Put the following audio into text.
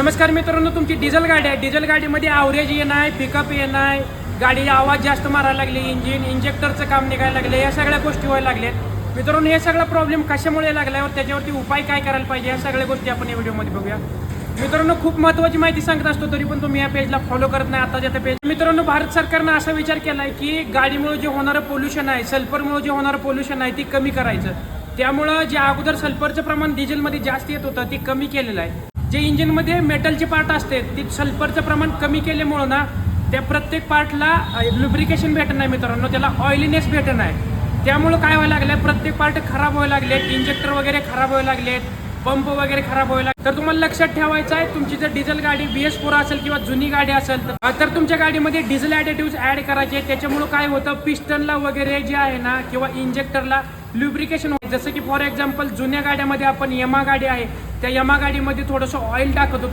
नमस्कार मित्रांनो, तुमची डिझेल गाडी आहे. डिझेल गाडीमध्ये ॲव्हरेज येणं आहे, पिकअप येणं आहे, गाडीला आवाज जास्त मारायला लागले, इंजेक्टरचं काम निघायला लागले, या सगळ्या गोष्टी व्हायला लागल्यात. मित्रांनो, हे सगळा प्रॉब्लेम कशामुळे लागला व त्याच्यावरती उपाय काय करायला पाहिजे, या सगळ्या गोष्टी आपण या व्हिडिओमध्ये बघूया. मित्रांनो, खूप महत्त्वाची माहिती सांगत असतो, तरी पण तुम्ही या पेजला फॉलो करत नाही. आता त्या पेज मित्रांनो, भारत सरकारनं असा विचार केला आहे की गाडीमुळे जे होणारं पोल्युशन आहे, सल्फरमुळे जे होणारं पोल्युशन आहे ती कमी करायचं. त्यामुळं जे अगोदर सल्फरचं प्रमाण डिझेलमध्ये जास्त येत होतं ते कमी केलेलं आहे. जे इंजिनमध्ये मेटलचे पार्ट असते ते सल्फरचं प्रमाण कमी केल्यामुळं ना त्या प्रत्येक पार्टला लुब्रिकेशन भेटत नाही मित्रांनो, त्याला ऑइलीनेस भेटत नाही. त्यामुळं काय व्हायला लागलं, प्रत्येक पार्ट खराब व्हायला लागलेत, इंजेक्टर वगैरे खराब व्हायला लागलेत, पंप वगैरे खराब व्हायला लागले. तर तुम्हाला लक्षात ठेवायचं आहे, तुमची जर डिझेल गाडी BS4 असेल किंवा जुनी गाडी असेल तर तुमच्या गाडीमध्ये डिझेल ॲडिटिव्ह ॲड करायचे. त्याच्यामुळं काय होतं, पिस्टनला वगैरे जे आहे ना किंवा इंजेक्टरला लुब्रिकेशन होतं. जसं की फॉर एक्झाम्पल जुन्या गाड्यामध्ये आपण यमा गाडी आहे, त्या यमा गाडीमध्ये थोडंसं ऑइल टाकत होतो.